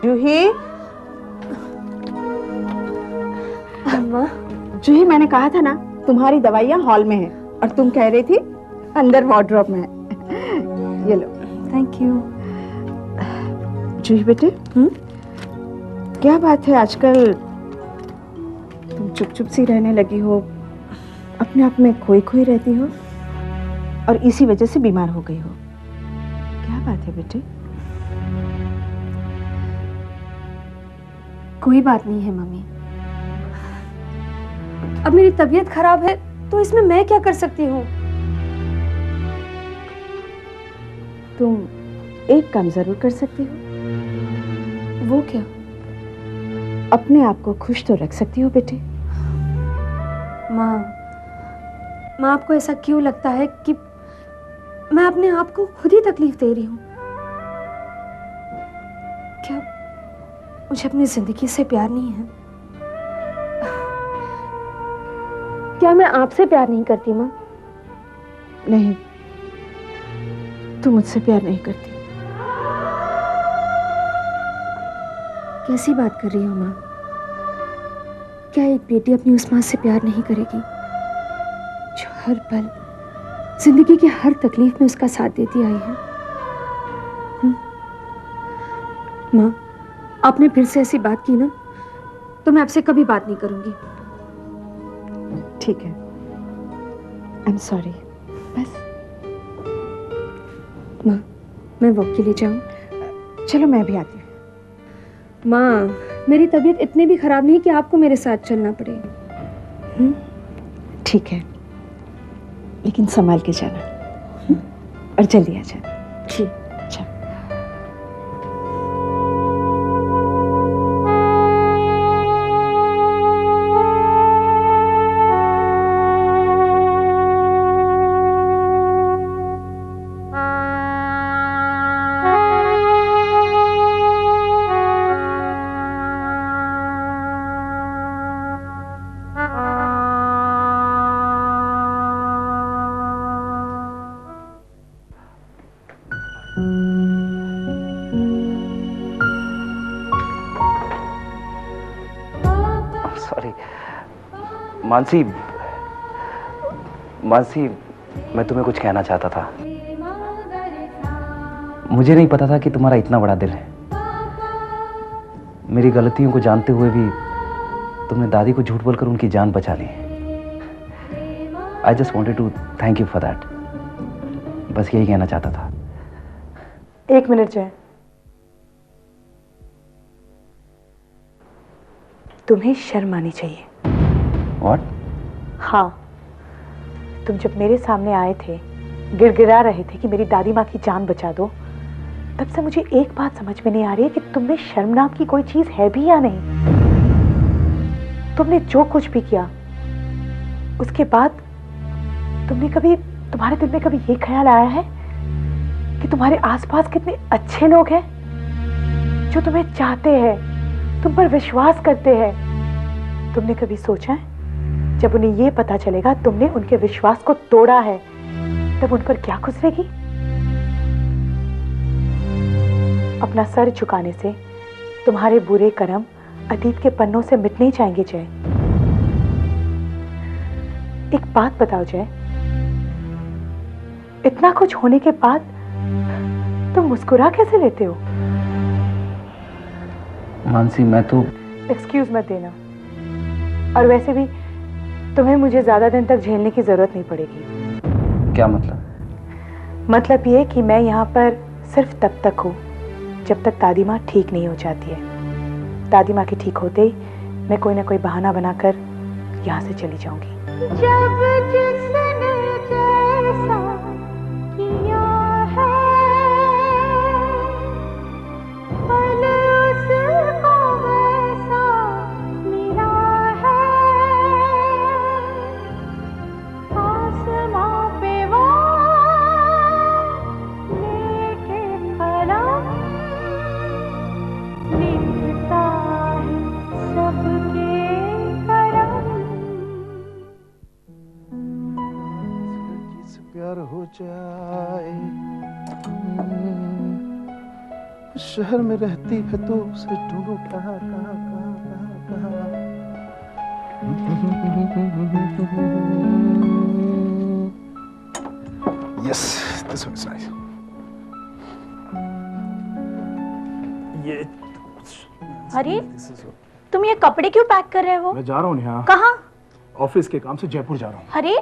जूही, अम्मा। जूही, मैंने कहा था ना तुम्हारी दवाइयाँ हॉल में है और तुम कह रही थी अंदर वार्डरोब में है। ये लो। Thank you. जूही बेटे, क्या बात है आजकल तुम चुप चुप सी रहने लगी हो, अपने आप में खोई खोई रहती हो और इसी वजह से बीमार हो गई हो। क्या बात है बेटे? कोई बात नहीं है मम्मी। अब मेरी तबीयत खराब है तो इसमें मैं क्या कर सकती हूँ? तुम एक काम जरूर कर सकती हो। वो क्या? अपने आप को खुश तो रख सकती हो बेटे। माँ, माँ आपको ऐसा क्यों लगता है कि मैं अपने आप को खुद ही तकलीफ दे रही हूँ? क्या मुझे अपनी जिंदगी से प्यार नहीं है? क्या मैं आपसे प्यार नहीं करती माँ? नहीं, तू मुझसे प्यार नहीं करती। कैसी बात कर रही हो माँ? क्या एक बेटी अपनी उस माँ से प्यार नहीं करेगी जो हर पल जिंदगी की हर तकलीफ में उसका साथ देती आई है? माँ, आपने फिर से ऐसी बात की ना तो मैं आपसे कभी बात नहीं करूंगी। ठीक है, आई एम सॉरी। बस। माँ, मैं वॉक के लिए जाऊं? चलो मैं भी आती हूँ। माँ, मेरी तबीयत इतनी भी खराब नहीं कि आपको मेरे साथ चलना पड़े। ठीक है, लेकिन संभाल के जाना और जल्दी आ जाना। जी। अच्छा। सॉरी मानसी, मानसी, मैं तुम्हें कुछ कहना चाहता था। मुझे नहीं पता था कि तुम्हारा इतना बड़ा दिल है। मेरी गलतियों को जानते हुए भी तुमने दादी को झूठ बोलकर उनकी जान बचा ली। I just wanted to thank you for that. बस यही कहना चाहता था। एक मिनट जय, तुम्हें शर्म आनी चाहिए। व्हाट? हाँ, तुम जब मेरे सामने आए थे, गिड़गिड़ा रहे थे कि मेरी दादी माँ की जान बचा दो, तब से मुझे एक बात समझ में नहीं आ रही है कि तुम में शर्म नाम की कोई चीज है भी या नहीं। तुमने जो कुछ भी किया उसके बाद तुम्हारे दिल में कभी ये ख्याल आया है कि तुम्हारे आसपास कितने अच्छे लोग हैं जो तुम्हें चाहते हैं, तुम पर विश्वास करते हैं? तुमने कभी सोचा है जब उन्हें ये पता चलेगा तुमने उनके विश्वास को तोड़ा है, तब उन पर क्या गुजरेगी? अपना सर झुकाने से तुम्हारे बुरे कर्म अतीत के पन्नों से मिट नहीं जाएंगे जय। एक बात बताओ जय, इतना कुछ होने के बाद तुम मुस्कुरा कैसे लेते हो? मानसी, मैं तो... एक्सक्यूज मत देना। और वैसे भी तुम्हें मुझे ज्यादा दिन तक झेलने की जरूरत नहीं पड़ेगी। क्या मतलब? मतलब ये कि मैं यहाँ पर सिर्फ तब तक हूँ जब तक दादी माँ ठीक नहीं हो जाती है। दादी माँ के ठीक होते ही मैं कोई ना कोई बहाना बनाकर यहाँ से चली जाऊंगी। जब जिसने जैसा किया है, पल उसको वैसा मिला है। आसमां पे वो लेके कलम लिखता है सबके करम। से प्यार शहर में रहती है तो उसे ढूंढो कहाँ कहाँ कहाँ कहाँ कहाँ। Yes, this looks nice. ये अरे तुम ये कपड़े क्यों पैक कर रहे हो? मैं जा रहा हूँ नेहा। कहाँ? ऑफिस के काम से जयपुर जा रहा हूँ। अरे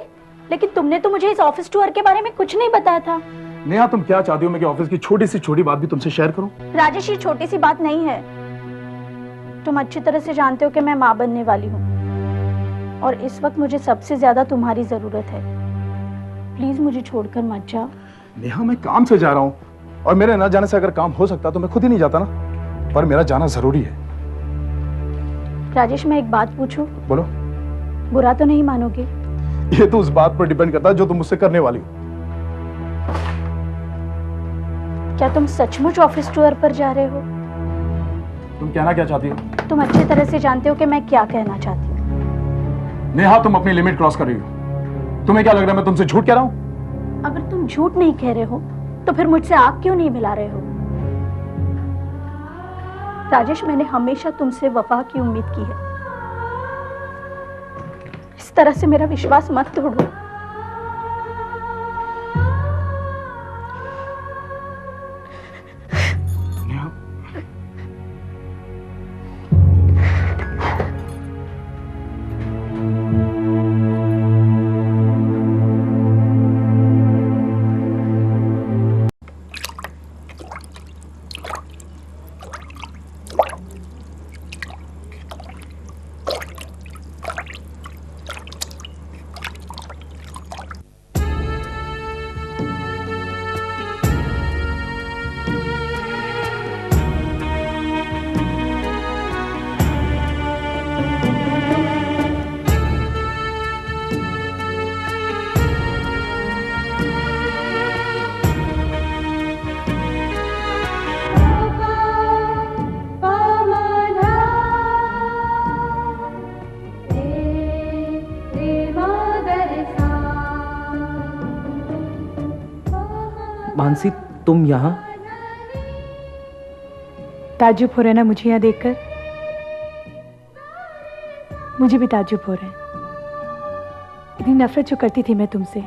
लेकिन तुमने तो मुझे इस ऑफिस टूर के बारे में कुछ नहीं बताया था। नेहा तुम क्या चाहती हो मैं कि ऑफिस की छोटी सी छोटी बात भी तुमसे शेयर करूं? राजेश ये छोटी सी बात नहीं है। तुम अच्छी तरह से जानते हो कि मैं माँ बनने वाली हूँ और इस वक्त मुझे सबसे ज्यादा तुम्हारी जरूरत है। प्लीज मुझे छोड़कर मत जाओ। नेहा मैं काम से जा रहा हूँ और मेरे न जाने से अगर काम हो सकता तो मैं खुद ही नहीं जाता ना, पर मेरा जाना जरूरी है। राजेश मैं एक बात पूछूं? बोलो। बुरा तो नहीं मानोगे? ये तो उस बात पर डिपेंड करता है जो तुम मुझसे करने वाली हो। क्या तुम सचमुच ऑफिस टूर पर जा रहे हो? तुम कहना क्या चाहती हो? तुम अच्छी तरह से जानते हो कि मैं क्या कहना चाहती हूँ। नेहा तुम अपनी लिमिट क्रॉस कर रही हो। तुम्हें क्या लग रहा है मैं तुमसे झूठ कह रहा हूँ? अगर तुम झूठ नहीं कह रहे हो तो फिर मुझसे आग क्यों नहीं मिला रहे हो? राजेश मैंने हमेशा तुमसे वफा की उम्मीद की है। इस तरह से मेरा विश्वास मत तोड़ो। मानसी तुम यहाँ? ताज्जुब हो रहा है ना मुझे यहाँ देखकर? मुझे भी ताज्जुब हो रहा है। इतनी नफरत जो करती थी मैं तुमसे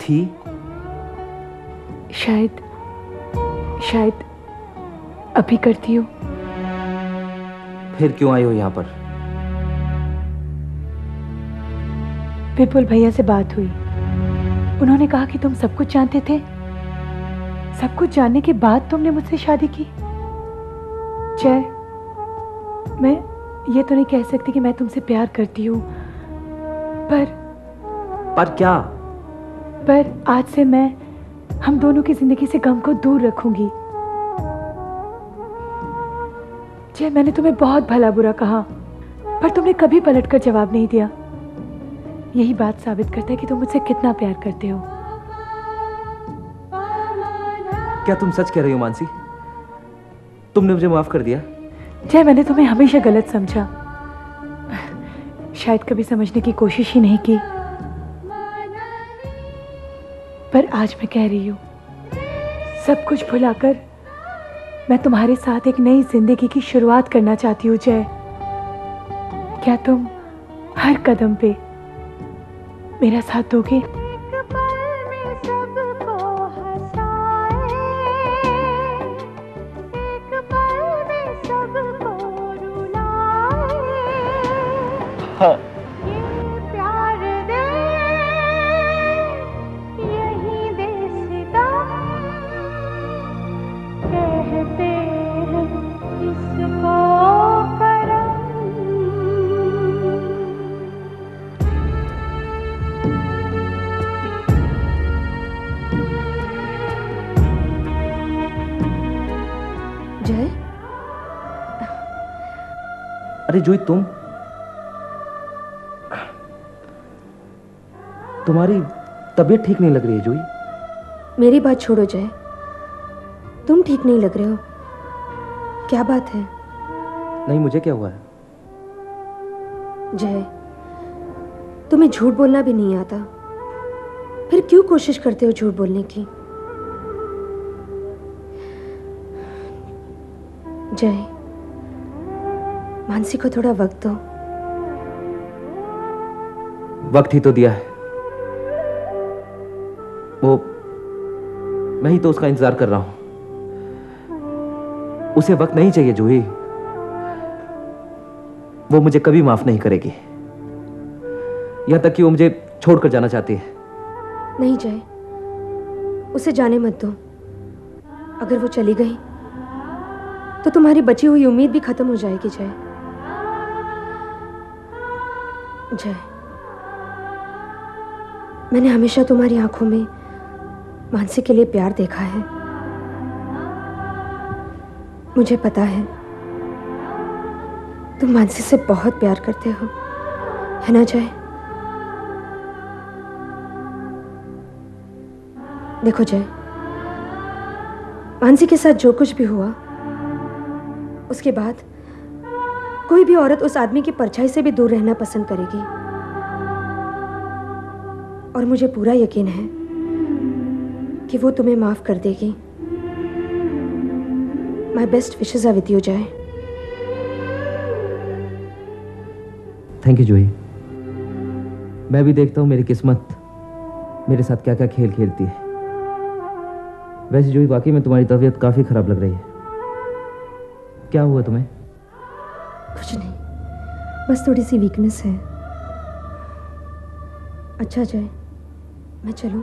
थी, शायद अभी करती हो। फिर क्यों आई हो यहाँ पर? विपुल भैया से बात हुई। उन्होंने कहा कि तुम सब कुछ जानते थे। सब कुछ जानने के बाद तुमने मुझसे शादी की। जय, मैं ये तो नहीं कह सकती कि मैं तुमसे प्यार करती हूँ, पर क्या? पर आज से मैं हम दोनों की जिंदगी से गम को दूर रखूंगी। जय, मैंने तुम्हें बहुत भला बुरा कहा, पर तुमने कभी पलटकर जवाब नहीं दिया। यही बात साबित करता है कि तुम मुझसे कितना प्यार करते हो। क्या तुम सच कह रही हो मानसी? तुमने मुझे माफ कर दिया? जय, मैंने तुम्हें हमेशा गलत समझा, शायद कभी समझने की कोशिश ही नहीं की, पर आज मैं कह रही हूँ, सब कुछ भुलाकर मैं तुम्हारे साथ एक नई जिंदगी की शुरुआत करना चाहती हूँ। जय, क्या तुम हर कदम पे मेरा साथ दोगे? प्यार दे यही दे सितम कहते हैं इसको करम। जय, अरे जोई, तुम्हारी तबीयत ठीक नहीं लग रही है जोई। मेरी बात छोड़ो जय, तुम ठीक नहीं लग रहे हो। क्या बात है? नहीं, मुझे क्या हुआ है? जय, तुम्हें झूठ बोलना भी नहीं आता, फिर क्यों कोशिश करते हो झूठ बोलने की? जय, मानसी को थोड़ा वक्त दो। वक्त ही तो दिया है, वो मैं ही तो उसका इंतजार कर रहा हूं। उसे वक्त नहीं चाहिए जूही, वो मुझे कभी माफ नहीं करेगी, यहां तक कि वो मुझे छोड़कर जाना चाहती है। नहीं जय, उसे जाने मत दो। अगर वो चली गई तो तुम्हारी बची हुई उम्मीद भी खत्म हो जाएगी। जय, जय, मैंने हमेशा तुम्हारी आंखों में मानसी के लिए प्यार देखा है। मुझे पता है तुम मानसी से बहुत प्यार करते हो, है ना जय? देखो जय, मानसी के साथ जो कुछ भी हुआ, उसके बाद कोई भी औरत उस आदमी की परछाई से भी दूर रहना पसंद करेगी। और मुझे पूरा यकीन है कि वो तुम्हें माफ कर देगी। My best wishes are with you Jay. Thank you Juhi. मैं भी देखता हूं मेरी किस्मत मेरे साथ क्या क्या खेल खेलती है। वैसे जूही, वाकई में तुम्हारी तबीयत काफी खराब लग रही है। क्या हुआ तुम्हें? कुछ नहीं, बस थोड़ी सी वीकनेस है। अच्छा जय, मैं चलूं?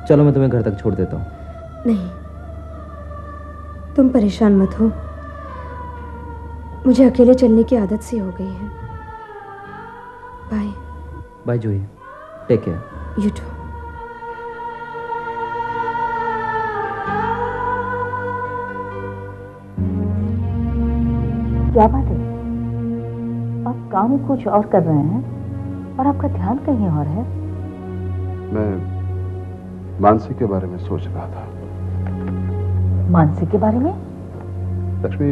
चलो, मैं तुम्हें घर तक छोड़ देता हूँ। नहीं, तुम परेशान मत हो, मुझे अकेले चलने की आदत सी हो गई है। Bye. Bye Juhi, take care. You too. क्या बात है, आप काम कुछ और कर रहे हैं और आपका ध्यान कहीं और है। मैं मानसी के बारे में सोच रहा था। मानसी के बारे में? लक्ष्मी,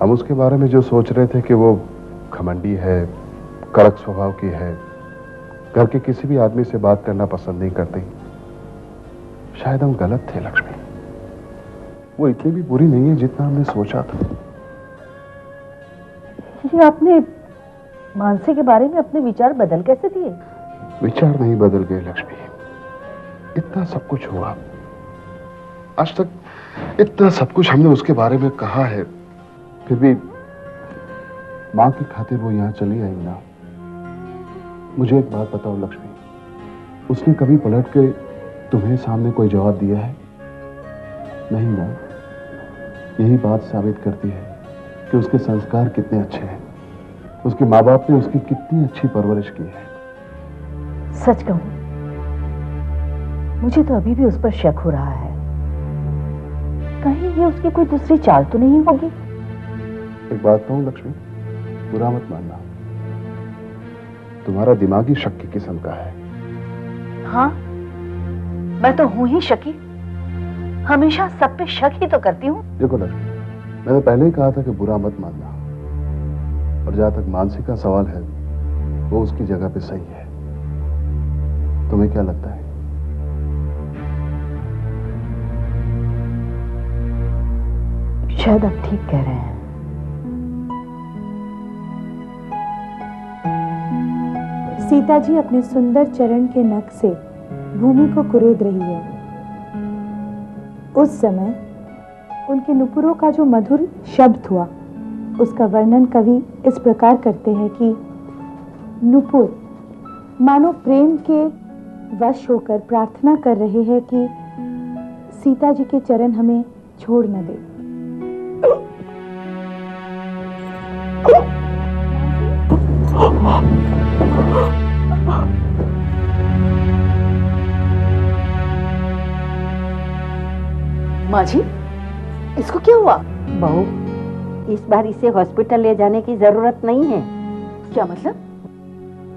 हम उसके बारे में जो सोच रहे थे कि वो घमंडी है, कड़क स्वभाव की है, घर के किसी भी आदमी से बात करना पसंद नहीं करती, शायद हम गलत थे लक्ष्मी। वो इतनी भी बुरी नहीं है जितना हमने सोचा था। जी, आपने मानसी के बारे में अपने विचार बदल कैसे दिए? विचार नहीं बदल गए लक्ष्मी, इतना सब कुछ हुआ, आज तक इतना सब कुछ हमने उसके बारे में कहा है, फिर भी मां की खातिर वो यहां चली आई ना। मुझे एक बात बताओ लक्ष्मी, उसने कभी पलट के तुम्हें सामने कोई जवाब दिया है? नहीं ना। यही बात साबित करती है कि उसके संस्कार कितने अच्छे हैं, उसके माँ बाप ने उसकी कितनी अच्छी परवरिश की है। सच कहूं, मुझे तो अभी भी उस पर शक हो रहा है। कहीं ये उसकी कोई दूसरी चाल तो नहीं होगी? एक बात कहूं लक्ष्मी, बुरा मत मानना, तुम्हारा दिमागी शक की किस्म का है। हाँ, मैं तो हूं ही शकी, हमेशा सब पे शक ही तो करती हूँ। देखो लक्ष्मी, मैंने पहले ही कहा था कि बुरा मत मानना, और जहां तक मानसी का सवाल है, वो उसकी जगह पे सही है। तुम्हें क्या लगता है? शायद आप ठीक कह रहे हैं। सीता जी अपने सुंदर चरण के नख से भूमि को कुरेद रही है। उस समय उनके नुपुरों का जो मधुर शब्द हुआ, उसका वर्णन कवि इस प्रकार करते हैं कि नुपुर मानो प्रेम के वश होकर प्रार्थना कर रहे हैं कि सीता जी के चरण हमें छोड़ न दे। माँ जी, इसको क्या हुआ? बहू, इस बार इसे हॉस्पिटल ले जाने की जरूरत नहीं है। क्या मतलब?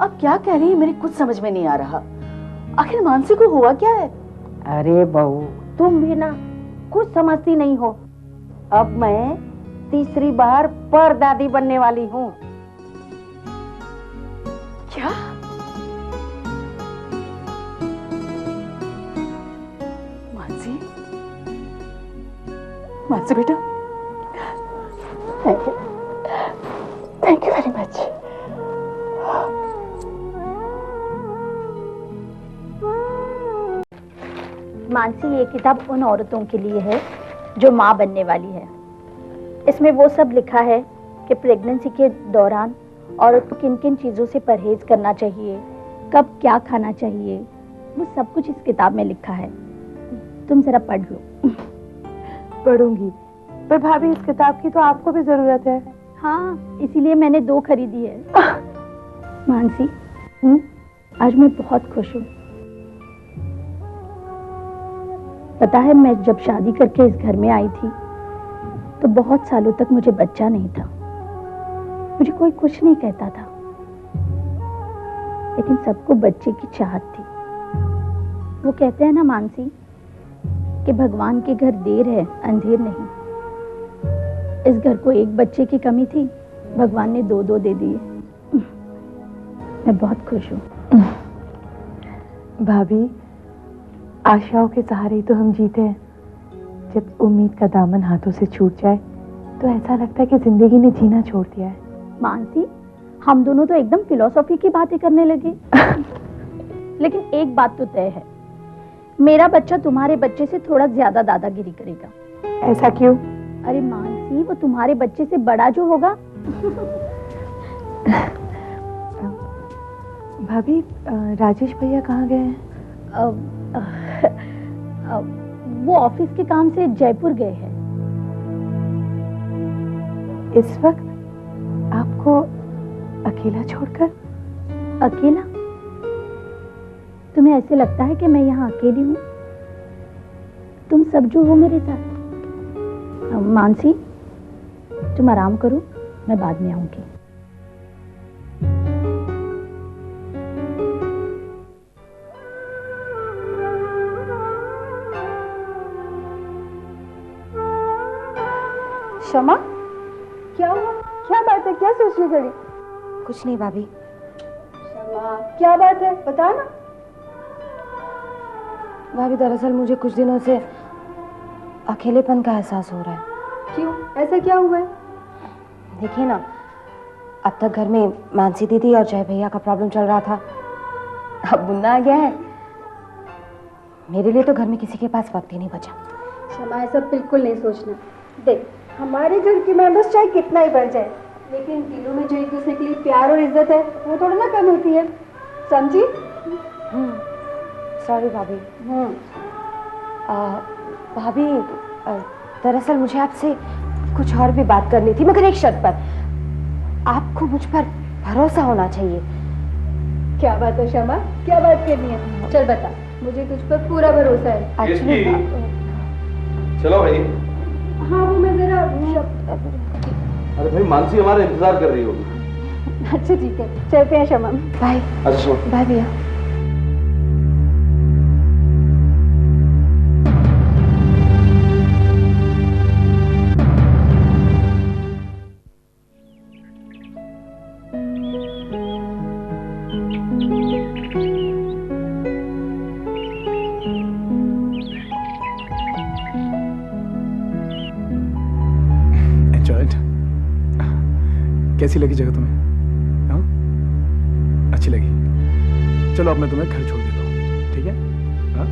आप क्या कह रही हैं? मेरी कुछ समझ में नहीं आ रहा। आखिर मानसी को हुआ क्या है? अरे बहू, तुम भी ना कुछ समझती नहीं हो। अब मैं तीसरी बार परदादी बनने वाली हूँ। क्या? मानसी, मानसी बेटा, thank you very much. Mansi, ये किताब उन औरतों के लिए है जो माँ बनने वाली है। इसमें वो सब लिखा है कि प्रेगनेंसी के दौरान औरत को किन किन चीज़ों से परहेज करना चाहिए, कब क्या खाना चाहिए, वो सब कुछ इस किताब में लिखा है। तुम जरा पढ़ लो। पढ़ूंगी, पर भाभी इस किताब की तो आपको भी जरूरत है। हाँ, इसीलिए मैंने 2 खरीदी है। मानसी, आज मैं बहुत खुश हूँ। पता है, मैं जब शादी करके इस घर में आई थी तो बहुत सालों तक मुझे बच्चा नहीं था। मुझे कोई कुछ नहीं कहता था, लेकिन सबको बच्चे की चाहत थी। वो कहते हैं ना मानसी कि भगवान के घर देर है अंधेर नहीं। इस घर को एक बच्चे की कमी थी, भगवान ने 2-2 दे दिए। मैं बहुत खुश हूँ। भाभी, आशाओं के सहारे ही तो हम जीते हैं। जब उम्मीद का दामन हाथों से छूट जाए तो ऐसा लगता है कि जिंदगी ने जीना छोड़ दिया है। मानसी, हम दोनों तो एकदम फिलॉसफी की बातें करने लगे। लेकिन एक बात तो तय है, मेरा बच्चा तुम्हारे बच्चे से थोड़ा ज्यादा दादागिरी करेगा। ऐसा क्यों? अरे मानसी, वो तुम्हारे बच्चे से बड़ा जो होगा। भाभी, राजेश भैया कहाँ गए हैं? वो ऑफिस के काम से जयपुर गए हैं। इस वक्त आपको अकेला छोड़कर? अकेला? तुम्हें ऐसे लगता है कि मैं यहाँ अकेली हूँ? तुम सब जो हो मेरे साथ। मानसी, तुम आराम करो, मैं बाद में आऊंगी। क्षमा, क्या हुआ? क्या बात है? क्या सोच रही खड़ी? कुछ नहीं भाभी। क्षमा, क्या बात है? बता ना। भाभी, दरअसल मुझे कुछ दिनों से अकेलेपन का एहसास हो रहा है। क्यों? ऐसा क्या हुआ है? देखिए ना, अब तक घर में मानसी दीदी और जय भैया का प्रॉब्लम चल रहा था। अब मुन्ना आ गया है। मेरे लिए तो घर में किसी के पास वक्त ही नहीं बचा। क्षमा, ऐसा बिल्कुल नहीं सोचना। देख, हमारे घर के मेंबर्स चाहे कितना ही बढ़ जाए, लेकिन दिलों में जो एक दूसरे के लिए प्यार और इज्जत है वो थोड़ा ना कम होती है, समझी? सॉरी भाभी। भाभी, दरअसल मुझे आपसे कुछ और भी बात करनी थी, मगर एक शर्त पर। आपको मुझ पर भरोसा होना चाहिए। क्या बात है क्षमा? क्या बात करनी है? चल बता, मुझे तुझ पर पूरा भरोसा है। एक्चुअली चलो भाई। हाँ, वो मैं जरा। अरे भाई, मानसी हमारा इंतजार कर रही होगी। अच्छा ठीक है, चलते हैं क्षमा। बाय। अच्छा, बाय भैया। कैसी लगी जगह तुम्हें? हाँ, अच्छी लगी। चलो अब मैं तुम्हें घर छोड़ देता हूँ, ठीक है? हाँ?